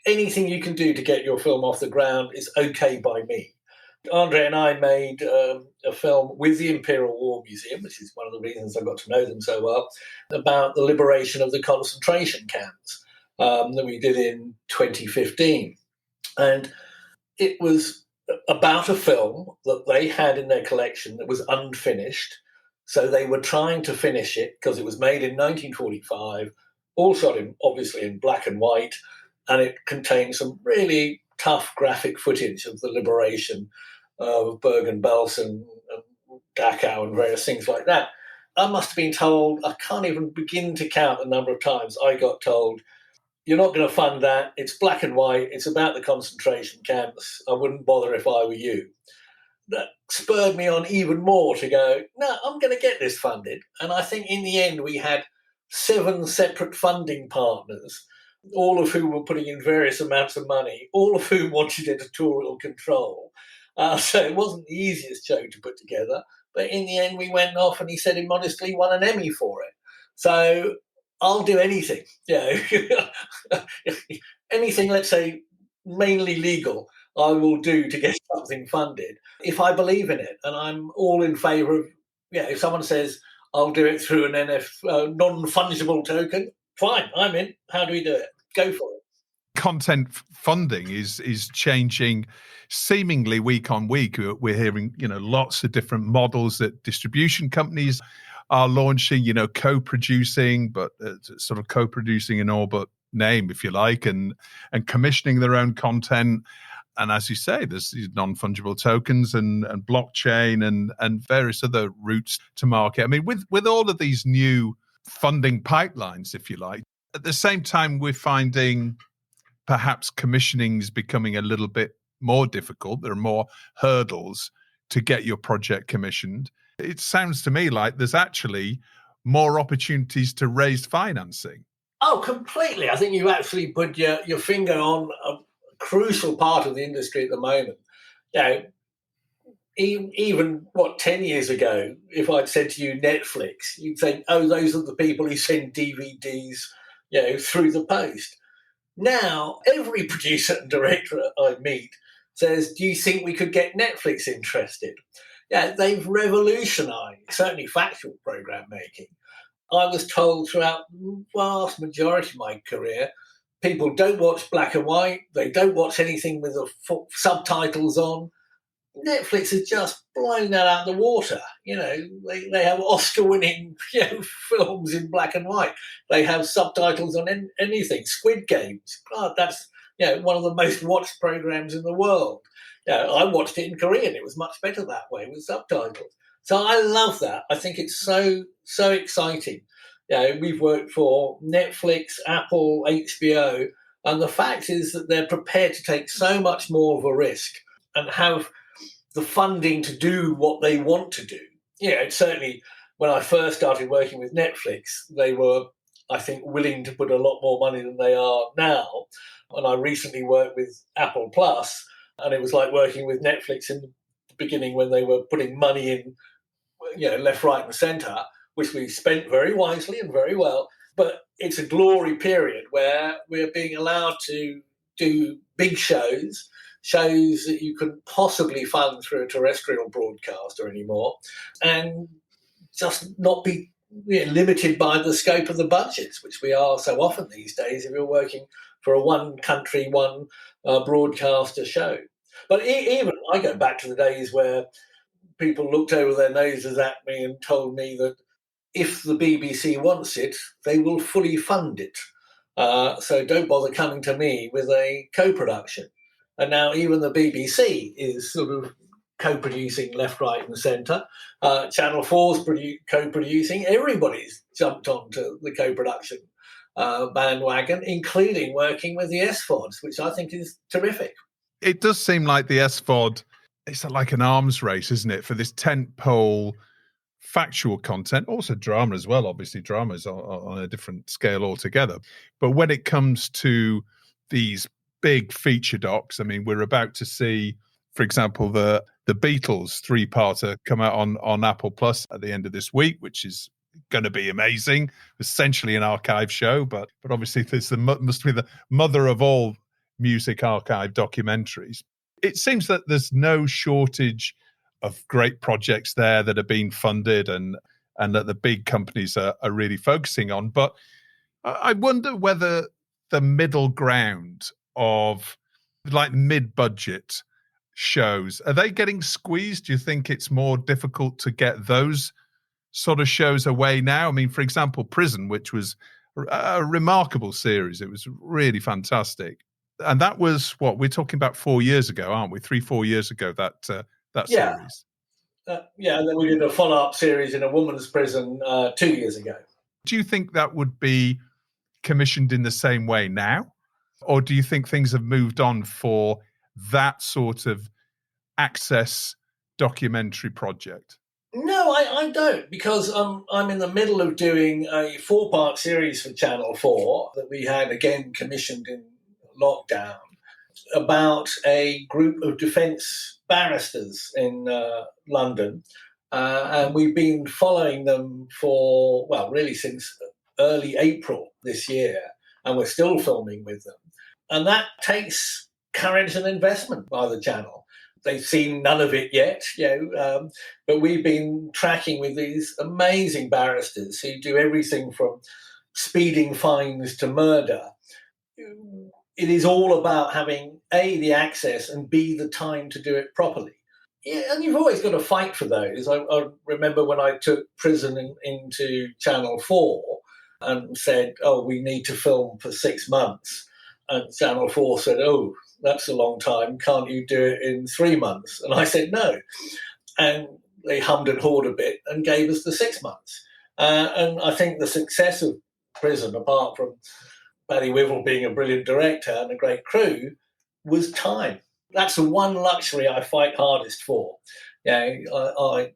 Anything you can do to get your film off the ground is okay by me. Andre and I made a film with the Imperial War Museum, which is one of the reasons I got to know them so well, about the liberation of the concentration camps that we did in 2015. And it was about a film that they had in their collection that was unfinished. So they were trying to finish it because it was made in 1945, all shot obviously in black and white, and it contained some really tough graphic footage of the liberation of Bergen-Belsen and Dachau and various things like that. I must have been told, I can't even begin to count the number of times I got told, you're not going to fund that. It's black and white. It's about the concentration camps. I wouldn't bother if I were you. That spurred me on even more to go, no, I'm going to get this funded. And I think in the end, we had 7 separate funding partners, all of whom were putting in various amounts of money, all of whom wanted editorial control. So it wasn't the easiest show to put together. But in the end, we went off and he said he modestly won an Emmy for it. So I'll do anything, anything, let's say, mainly legal, I will do to get something funded if I believe in it. And I'm all in favour of, if someone says, I'll do it through an non-fungible token, fine, I'm in. How do we do it? Go for it. Content funding is changing seemingly week on week. We're hearing, lots of different models that distribution companies are launching, co-producing, but sort of co-producing in all but name, if you like, and commissioning their own content. And as you say, there's these non-fungible tokens and blockchain and various other routes to market. I mean, with all of these new funding pipelines, if you like, at the same time, we're finding perhaps commissioning is becoming a little bit more difficult. There are more hurdles to get your project commissioned. It sounds to me like there's actually more opportunities to raise financing. Oh, completely. I think you actually put your finger on a crucial part of the industry at the moment. Even 10 years ago, if I'd said to you Netflix, you'd think, oh, those are the people who send DVDs, through the post. Now, every producer and director I meet says, do you think we could get Netflix interested? They've revolutionized, certainly factual program making. I was told throughout the vast majority of my career, people don't watch black and white. They don't watch anything with the subtitles on. Netflix has just blown that out of the water. They have Oscar-winning films in black and white. They have subtitles on anything. Squid Games. God, that's one of the most watched programs in the world. I watched it in Korean. It was much better that way with subtitles. So I love that. I think it's so exciting. We've worked for Netflix, Apple, HBO, and the fact is that they're prepared to take so much more of a risk and have the funding to do what they want to do. Certainly when I first started working with Netflix, they were, I think, willing to put a lot more money than they are now. And I recently worked with Apple Plus, and it was like working with Netflix in the beginning when they were putting money in, left, right, and centre, which we spent very wisely and very well. But it's a glory period where we're being allowed to do big shows that you couldn't possibly fund through a terrestrial broadcaster anymore, and just not be limited by the scope of the budgets, which we are so often these days if you're working for a one country, one broadcaster show. But even I go back to the days where people looked over their noses at me and told me that if the BBC wants it, they will fully fund it. So don't bother coming to me with a co-production. And now even the BBC is sort of co-producing left, right and centre. Channel 4's co-producing. Everybody's jumped onto the co-production bandwagon, including working with the SVODs, which I think is terrific. It does seem like the SVOD, it's like an arms race, isn't it, for this tentpole factual content, also drama as well. Obviously, drama is on a different scale altogether. But when it comes to these big feature docs, I mean, we're about to see, for example, the Beatles 3-parter come out on Apple Plus at the end of this week, which is going to be amazing. Essentially an archive show, but obviously this must be the mother of all music archive documentaries. It seems that there's no shortage of great projects there that are being funded and that the big companies are really focusing on. But I wonder whether the middle ground of like mid-budget shows, are they getting squeezed? Do you think it's more difficult to get those sort of shows away now? I mean, for example, Prison, which was a remarkable series. It was really fantastic. And that was what we're talking about 4 years ago, aren't we? 3-4 years ago, that series. And then we did a follow-up series in a woman's prison 2 years ago. Do you think that would be commissioned in the same way now? Or do you think things have moved on for that sort of access documentary project? No, I don't, because I'm in the middle of doing a 4-part series for Channel 4 that we had again commissioned in lockdown about a group of defence barristers in London. And we've been following them for, well, really since early April this year, and we're still filming with them. And that takes courage and investment by the channel. They've seen none of it yet, but we've been tracking with these amazing barristers who do everything from speeding fines to murder. It is all about having, A, the access, and B, the time to do it properly. Yeah, and you've always got to fight for those. I remember when I took Prison into Channel 4 and said, we need to film for 6 months. And Channel 4 said, that's a long time. Can't you do it in 3 months? And I said, no. And they hummed and hawed a bit and gave us the 6 months. And I think the success of Prison, apart from Paddy Wivel being a brilliant director and a great crew, was time. That's the one luxury I fight hardest for. I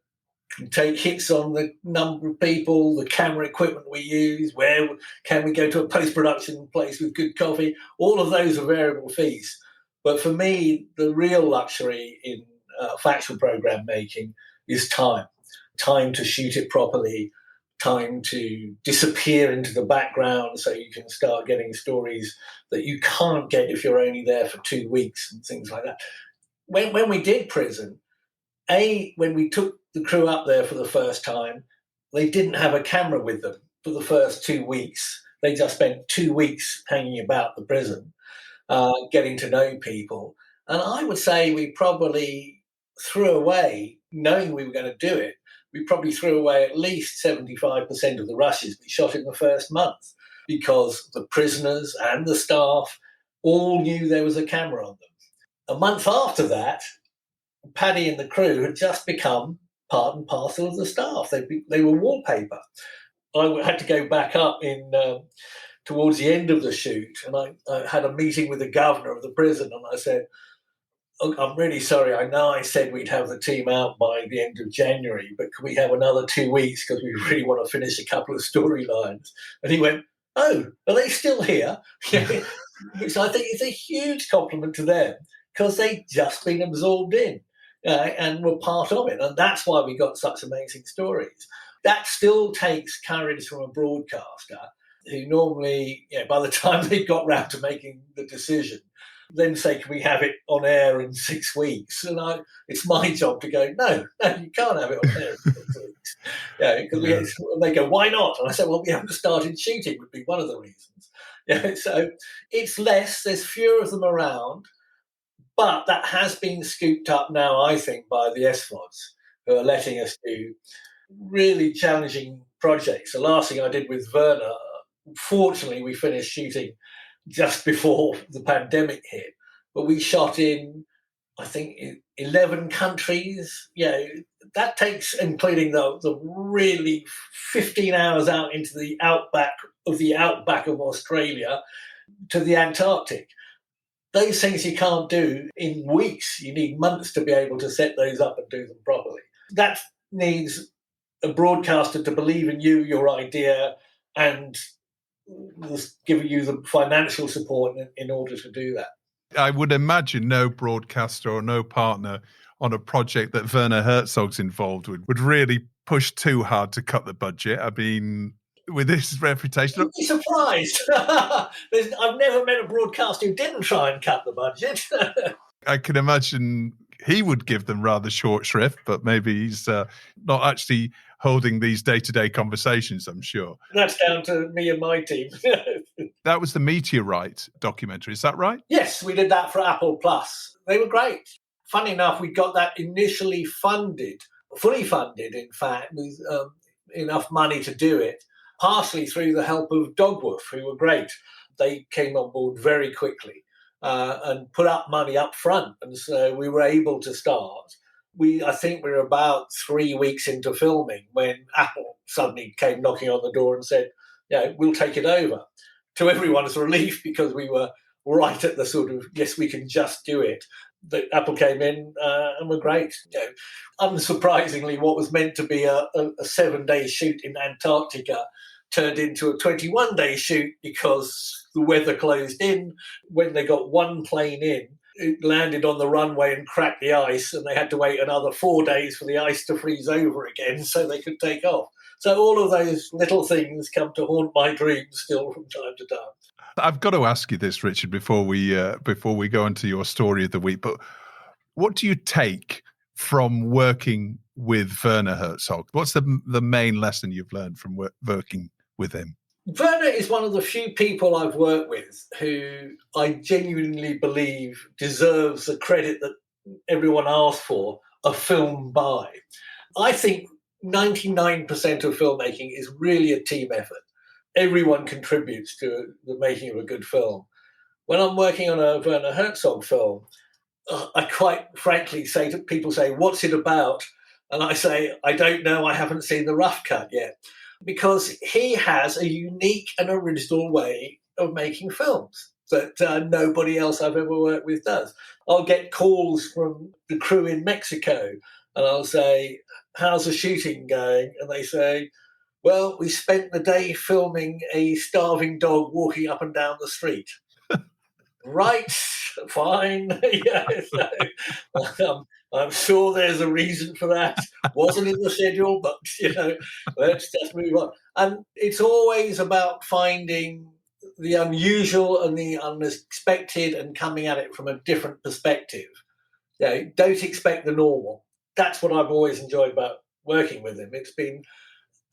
can take hits on the number of people, the camera equipment we use, where can we go to a post-production place with good coffee. All of those are variable fees. But for me, the real luxury in factual program making is time. Time to shoot it properly, time to disappear into the background so you can start getting stories that you can't get if you're only there for 2 weeks and things like that. When we did Prison, when we took the crew up there for the first time, they didn't have a camera with them for the first 2 weeks. They just spent 2 weeks hanging about the prison, getting to know people. And I would say we probably threw away, knowing we were going to do it, we probably threw away at least 75% of the rushes we shot in the first month, because the prisoners and the staff all knew there was a camera on them. A month after that, Paddy and the crew had just become part and parcel of the staff. They were wallpaper. I had to go back up towards the end of the shoot, and I had a meeting with the governor of the prison, and I said, I'm really sorry. I know I said we'd have the team out by the end of January, but can we have another 2 weeks because we really want to finish a couple of storylines? And he went, are they still here? Which I think is a huge compliment to them, because they've just been absorbed in and were part of it. And that's why we got such amazing stories. That still takes courage from a broadcaster who normally, by the time they've got round to making the decision, then say, can we have it on air in 6 weeks? And it's my job to go, no, you can't have it on air in 6 weeks. Because they go, why not? And I said, well, we haven't started shooting would be one of the reasons. So it's less, there's fewer of them around, but that has been scooped up now, I think, by the SVODs, who are letting us do really challenging projects. The last thing I did with Werner, fortunately, we finished shooting just before the pandemic hit, but we shot in, I think, 11 countries. That takes, including the really 15 hours out into the outback of Australia to the Antarctic. Those things you can't do in weeks. You need months to be able to set those up and do them properly. That needs a broadcaster to believe in you, your idea, and giving you the financial support in order to do that. I would imagine no broadcaster or no partner on a project that Werner Herzog's involved with would really push too hard to cut the budget. I mean, with his reputation... You'd be surprised. I've never met a broadcaster who didn't try and cut the budget. I can imagine he would give them rather short shrift, but maybe he's not actually holding these day-to-day conversations, I'm sure. That's down to me and my team. That was the Meteorite documentary, is that right? Yes, we did that for Apple Plus. They were great. Funny enough, we got that initially funded, fully funded, in fact, with enough money to do it, partially through the help of Dogwoof, who were great. They came on board very quickly and put up money up front. And so we were able to start. I think we were about 3 weeks into filming when Apple suddenly came knocking on the door and said, yeah, we'll take it over. To everyone's relief, because we were right at the sort of, yes, we can just do it. But Apple came in and were great. Unsurprisingly, what was meant to be a 7-day shoot in Antarctica turned into a 21-day shoot because the weather closed in. When they got one plane in, it landed on the runway and cracked the ice, and they had to wait another 4 days for the ice to freeze over again so they could take off. So all of those little things come to haunt my dreams still from time to time. I've got to ask you this, Richard, before we go into your story of the week, but what do you take from working with Werner Herzog? What's the main lesson you've learned from working with him? Werner is one of the few people I've worked with who I genuinely believe deserves the credit that everyone asks for a film by. I think 99% of filmmaking is really a team effort. Everyone contributes to the making of a good film. When I'm working on a Werner Herzog film, I quite frankly say to people, what's it about? And I say, I don't know, I haven't seen the rough cut yet. Because he has a unique and original way of making films that nobody else I've ever worked with does. I'll get calls from the crew in Mexico and I'll say, how's the shooting going? And they say, well, we spent the day filming a starving dog walking up and down the street. Right, fine. Yes. I'm sure there's a reason for that. Wasn't in the schedule, but, let's just move on. And it's always about finding the unusual and the unexpected and coming at it from a different perspective. Don't expect the normal. That's what I've always enjoyed about working with him. It's been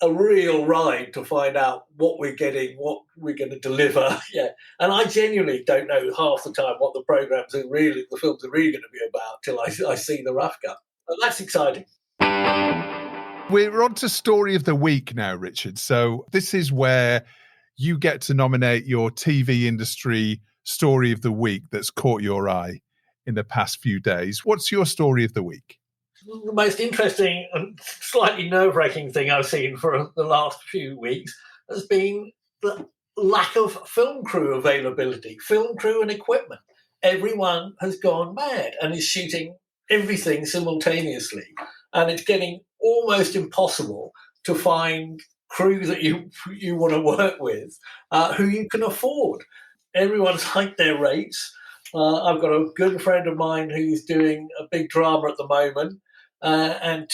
a real ride to find out what we're getting, what we're going to deliver. Yeah, and I genuinely don't know half the time what the films are really going to be about till I see the rough cut. And that's exciting. We're on to Story of the Week now, Richard. So this is where you get to nominate your TV industry Story of the Week that's caught your eye in the past few days. What's your Story of the Week? The most interesting and slightly nerve-wracking thing I've seen for the last few weeks has been the lack of film crew availability, film crew and equipment. Everyone has gone mad and is shooting everything simultaneously. And it's getting almost impossible to find crew that you want to work with who you can afford. Everyone's hiked their rates. I've got a good friend of mine who's doing a big drama at the moment. And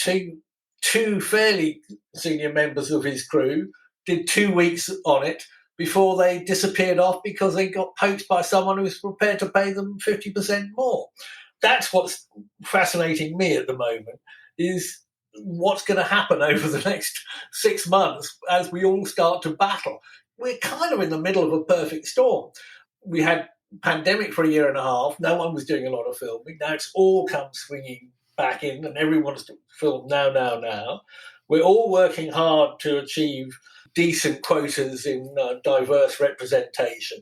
two fairly senior members of his crew did 2 weeks on it before they disappeared off because they got poached by someone who was prepared to pay them 50% more. That's what's fascinating me at the moment, is what's going to happen over the next 6 months as we all start to battle. We're kind of in the middle of a perfect storm. We had pandemic for a year and a half. No one was doing a lot of filming. Now it's all come swinging back in and everyone's filmed now. We're all working hard to achieve decent quotas in diverse representation.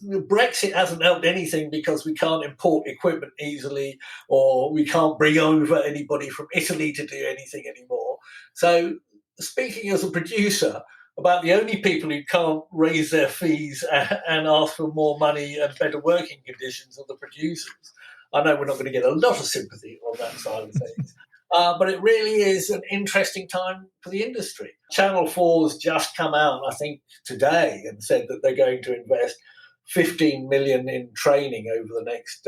Brexit hasn't helped anything because we can't import equipment easily, or we can't bring over anybody from Italy to do anything anymore. So speaking as a producer, about the only people who can't raise their fees and ask for more money and better working conditions are the producers. I know we're not going to get a lot of sympathy on that side of things. But it really is an interesting time for the industry. Channel 4's just come out, I think, today and said that they're going to invest 15 million in training over the next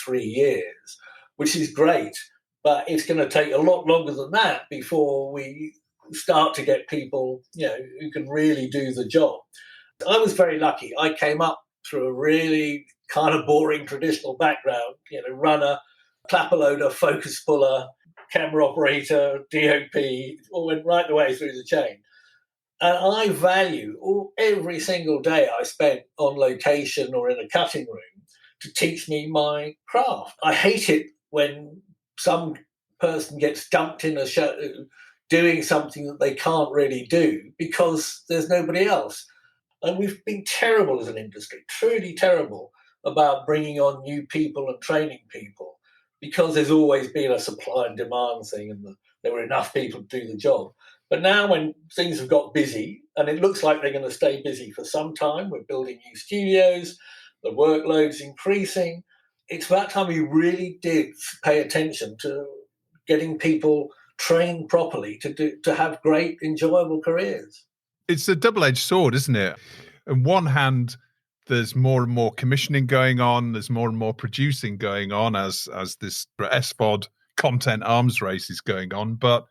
3 years, which is great. But it's going to take a lot longer than that before we start to get people, who can really do the job. I was very lucky. I came up through a really kind of boring traditional background, runner, clapper loader, focus puller, camera operator, DOP, all went right the way through the chain. And I value every single day I spent on location or in a cutting room to teach me my craft. I hate it when some person gets dumped in a show doing something that they can't really do because there's nobody else. And we've been terrible as an industry, truly terrible, about bringing on new people and training people because there's always been a supply and demand thing and there were enough people to do the job. But now when things have got busy, and it looks like they're going to stay busy for some time, we're building new studios, the workload's increasing, it's about time we really did pay attention to getting people trained properly to have great, enjoyable careers. It's a double-edged sword, isn't it? On one hand, there's more and more commissioning going on. There's more and more producing going on as this SVOD content arms race is going on. But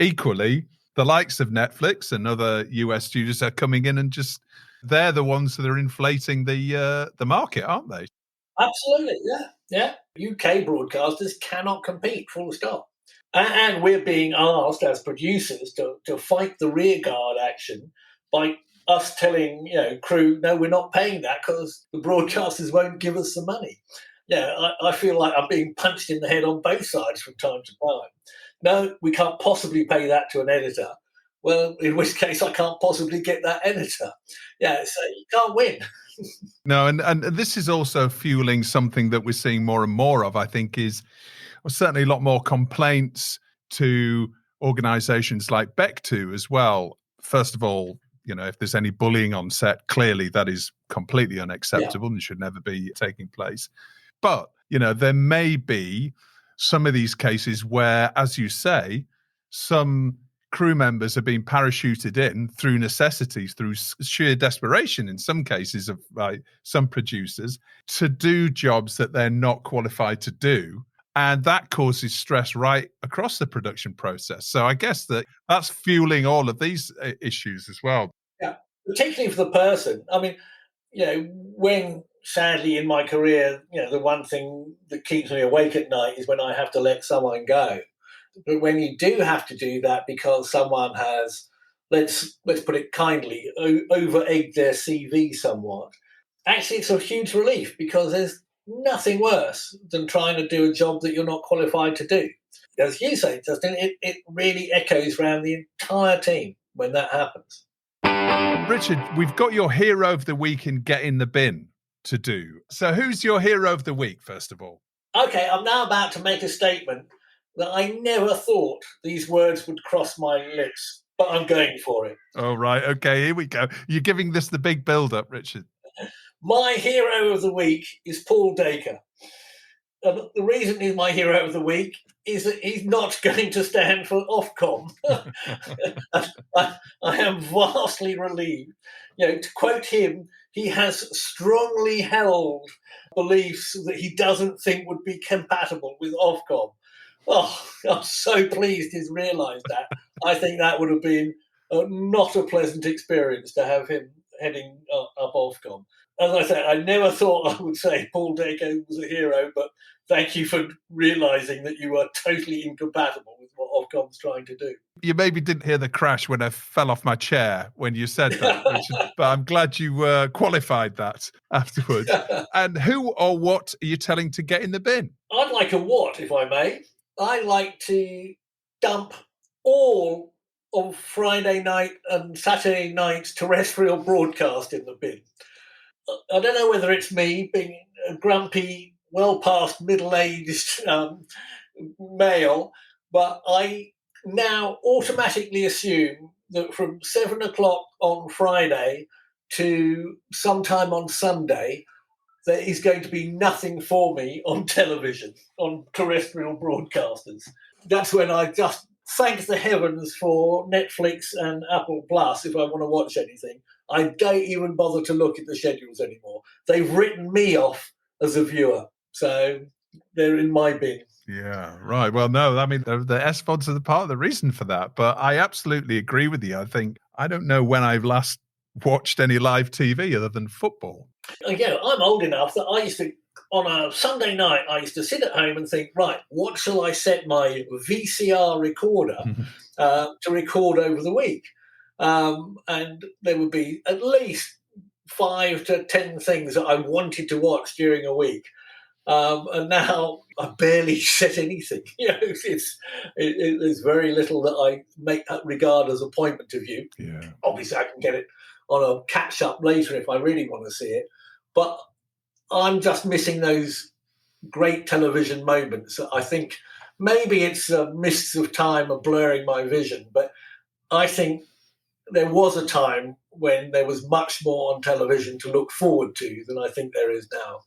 equally, the likes of Netflix and other US studios are coming in and just they're the ones that are inflating the market, aren't they? Absolutely, yeah. UK broadcasters cannot compete, full stop. And we're being asked as producers to fight the rearguard action by us telling crew, no, we're not paying that because the broadcasters won't give us the money. I feel like I'm being punched in the head on both sides from time to time. No, we can't possibly pay that to an editor. Well, in which case I can't possibly get that editor. So you can't win. No, and this is also fueling something that we're seeing more and more of, I think, is certainly a lot more complaints to organizations like Beck2 as well. First of all, if there's any bullying on set, clearly that is completely unacceptable and should never be taking place. But, there may be some of these cases where, as you say, some crew members are being parachuted in through necessities, through sheer desperation in some cases of some producers to do jobs that they're not qualified to do. And that causes stress right across the production process. So I guess that's fueling all of these issues as well. Yeah, particularly for the person. I mean, when sadly in my career, the one thing that keeps me awake at night is when I have to let someone go. But when you do have to do that because someone has, let's put it kindly, over-egged their CV somewhat, actually it's a huge relief because there's nothing worse than trying to do a job that you're not qualified to do. As you say, Justin, it really echoes around the entire team when that happens. Richard, we've got your hero of the week in Get in the Bin to do. So who's your hero of the week, first of all? Okay, I'm now about to make a statement that I never thought these words would cross my lips, but I'm going for it. Oh, right. Okay, here we go. You're giving this the big build-up, Richard. My hero of the week is Paul Dacre. And the reason he's my hero of the week is that he's not going to stand for Ofcom. I am vastly relieved. To quote him, he has strongly held beliefs that he doesn't think would be compatible with Ofcom. Oh, I'm so pleased he's realised that. I think that would have been not a pleasant experience to have him heading up Ofcom. As I say, I never thought I would say Paul Dacre was a hero, but thank you for realising that you are totally incompatible with what Ofcom's trying to do. You maybe didn't hear the crash when I fell off my chair when you said that, Richard, but I'm glad you qualified that afterwards. And who or what are you telling to get in the bin? I'd like a what, if I may. I like to dump all of Friday night and Saturday night's terrestrial broadcast in the bin. I don't know whether it's me being a grumpy, well past middle-aged male, but I now automatically assume that from 7 o'clock on Friday to sometime on Sunday, there is going to be nothing for me on television, on terrestrial broadcasters. that's when I just thank the heavens for Netflix and Apple Plus if I want to watch anything. I don't even bother to look at the schedules anymore. They've written me off as a viewer, so they're in my bin. Yeah, right. Well, no, I mean, the SVODs are the part of the reason for that. But I absolutely agree with you. I don't know when I've last watched any live TV other than football. Again, I'm old enough that I used to, on a Sunday night, I used to sit at home and think, right, what shall I set my VCR recorder to record over the week? And there would be at least 5 to 10 things that I wanted to watch during a week. And now I barely set anything. There's very little that I regard as a appointment to view. Yeah. Obviously, I can get it on a catch up later if I really want to see it. But I'm just missing those great television moments. I think maybe it's mists of time are blurring my vision, but I think there was a time when there was much more on television to look forward to than I think there is now.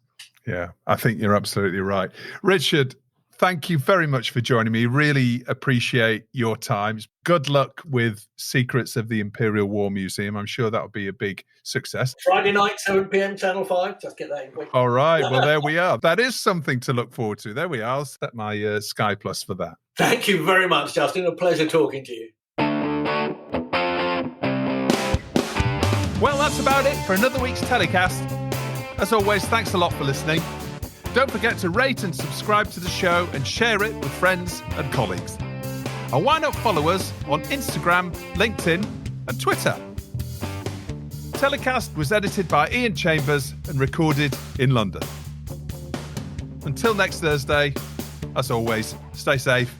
Yeah, I think you're absolutely right. Richard, thank you very much for joining me. Really appreciate your time. Good luck with Secrets of the Imperial War Museum. I'm sure that'll be a big success. Friday night, 7 p.m, Channel 5. Just get that in quick. All right. Well, there we are. That is something to look forward to. There we are. I'll set my Sky Plus for that. Thank you very much, Justin. A pleasure talking to you. Well, that's about it for another week's TellyCast. As always, thanks a lot for listening. Don't forget to rate and subscribe to the show and share it with friends and colleagues. And why not follow us on Instagram, LinkedIn and Twitter. TellyCast was edited by Ian Chambers and recorded in London. Until next Thursday, as always, stay safe